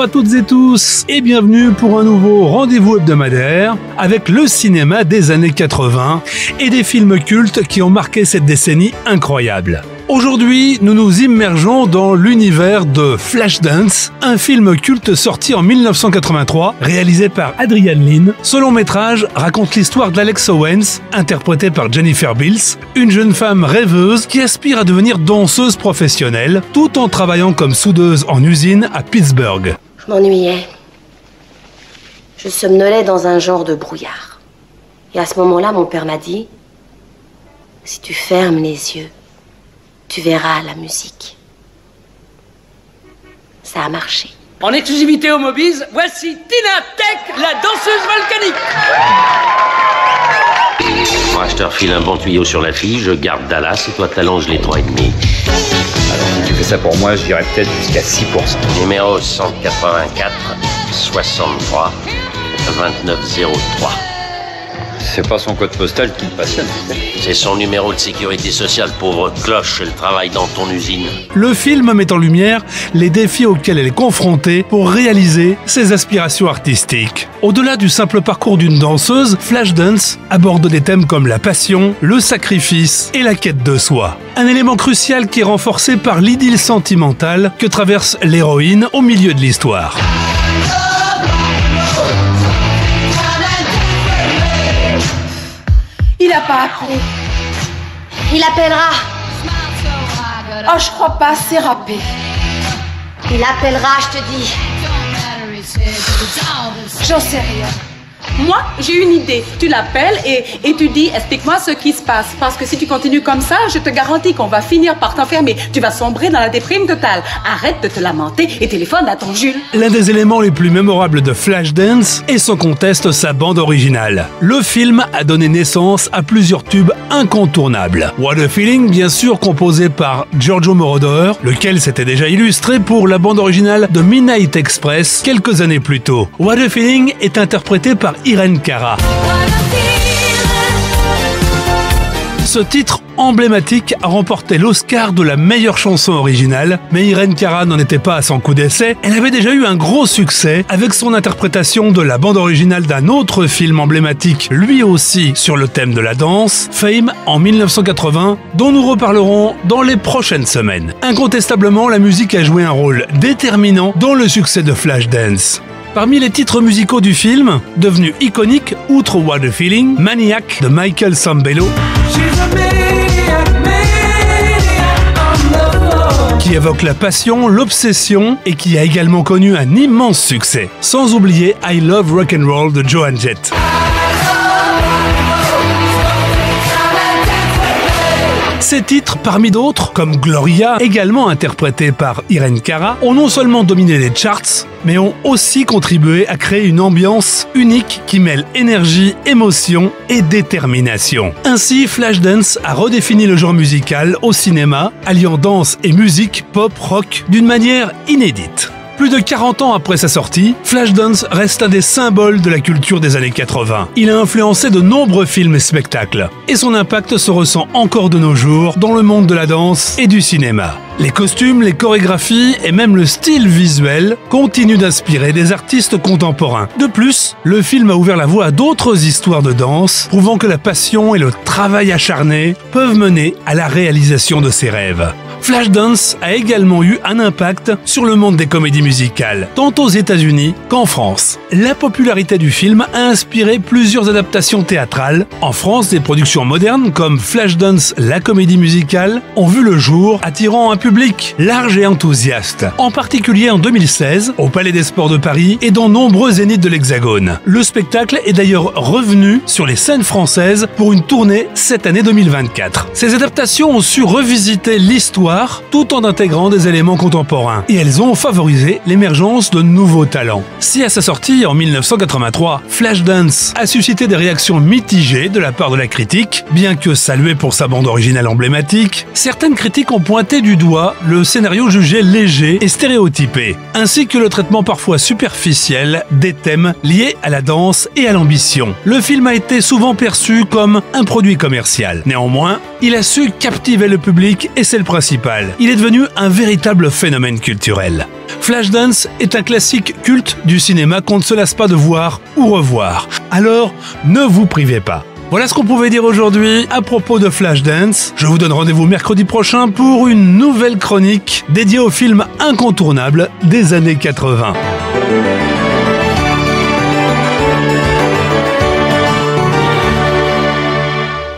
à toutes et tous et bienvenue pour un nouveau rendez-vous hebdomadaire avec le cinéma des années 80 et des films cultes qui ont marqué cette décennie incroyable. Aujourd'hui, nous nous immergeons dans l'univers de Flashdance, un film culte sorti en 1983, réalisé par Adrian Lyne. Ce long métrage raconte l'histoire d'Alex Owens, interprétée par Jennifer Beals, une jeune femme rêveuse qui aspire à devenir danseuse professionnelle, tout en travaillant comme soudeuse en usine à Pittsburgh. Je m'ennuyais. Je somnolais dans un genre de brouillard. Et à ce moment-là, mon père m'a dit « Si tu fermes les yeux, tu verras la musique. » Ça a marché. En exclusivité au Mobiz, voici Tina Tech, la danseuse volcanique. Moi, je te refile un bon tuyau sur la fille, je garde Dallas et toi t'allonges les 3,5. Alors, si tu fais ça pour moi, je dirais peut-être jusqu'à 6%. Numéro 184 63 2903. C'est pas son code postal qui me passionne. C'est son numéro de sécurité sociale, pauvre cloche, elle travaille dans ton usine. Le film met en lumière les défis auxquels elle est confrontée pour réaliser ses aspirations artistiques. Au-delà du simple parcours d'une danseuse, Flashdance aborde des thèmes comme la passion, le sacrifice et la quête de soi. Un élément crucial qui est renforcé par l'idylle sentimentale que traverse l'héroïne au milieu de l'histoire. Il a pas appelé. Il appellera. Oh, je crois pas, c'est râpé. Il appellera, je te dis. J'en sais rien. Moi, j'ai une idée. Tu l'appelles et tu dis, explique-moi ce qui se passe. Parce que si tu continues comme ça, je te garantis qu'on va finir par t'enfermer. Tu vas sombrer dans la déprime totale. Arrête de te lamenter et téléphone à ton Jules. L'un des éléments les plus mémorables de Flashdance est sans conteste sa bande originale. Le film a donné naissance à plusieurs tubes incontournables. What a Feeling, bien sûr, composé par Giorgio Moroder, lequel s'était déjà illustré pour la bande originale de Midnight Express quelques années plus tôt. What a Feeling est interprété par Irene Cara. Ce titre emblématique a remporté l'Oscar de la meilleure chanson originale, mais Irene Cara n'en était pas à son coup d'essai. Elle avait déjà eu un gros succès avec son interprétation de la bande originale d'un autre film emblématique, lui aussi sur le thème de la danse, Fame en 1980, dont nous reparlerons dans les prochaines semaines. Incontestablement, la musique a joué un rôle déterminant dans le succès de Flashdance. Parmi les titres musicaux du film, devenu iconique, outre What a Feeling, Maniac de Michael Sambello, qui évoque la passion, l'obsession et qui a également connu un immense succès. Sans oublier I Love Rock'n'Roll de Joan Jett. Ces titres, parmi d'autres, comme Gloria, également interprété par Irene Cara, ont non seulement dominé les charts, mais ont aussi contribué à créer une ambiance unique qui mêle énergie, émotion et détermination. Ainsi, Flashdance a redéfini le genre musical au cinéma, alliant danse et musique pop-rock d'une manière inédite. Plus de 40 ans après sa sortie, Flashdance reste un des symboles de la culture des années 80. Il a influencé de nombreux films et spectacles, et son impact se ressent encore de nos jours dans le monde de la danse et du cinéma. Les costumes, les chorégraphies et même le style visuel continuent d'inspirer des artistes contemporains. De plus, le film a ouvert la voie à d'autres histoires de danse, prouvant que la passion et le travail acharné peuvent mener à la réalisation de ses rêves. Flashdance a également eu un impact sur le monde des comédies musicales, tant aux États-Unis qu'en France. La popularité du film a inspiré plusieurs adaptations théâtrales. En France, des productions modernes comme Flashdance, la comédie musicale, ont vu le jour, attirant un public large et enthousiaste. En particulier en 2016, au Palais des Sports de Paris et dans nombreux zéniths de l'Hexagone. Le spectacle est d'ailleurs revenu sur les scènes françaises pour une tournée cette année 2024. Ces adaptations ont su revisiter l'histoire tout en intégrant des éléments contemporains. Et elles ont favorisé l'émergence de nouveaux talents. Si à sa sortie en 1983, Flashdance a suscité des réactions mitigées de la part de la critique, bien que salué pour sa bande originale emblématique, certaines critiques ont pointé du doigt le scénario jugé léger et stéréotypé, ainsi que le traitement parfois superficiel des thèmes liés à la danse et à l'ambition. Le film a été souvent perçu comme un produit commercial. Néanmoins, il a su captiver le public et c'est le principal. principal. Il est devenu un véritable phénomène culturel. Flashdance est un classique culte du cinéma qu'on ne se lasse pas de voir ou revoir. Alors, ne vous privez pas. Voilà ce qu'on pouvait dire aujourd'hui à propos de Flashdance. Je vous donne rendez-vous mercredi prochain pour une nouvelle chronique dédiée au film incontournable des années 80.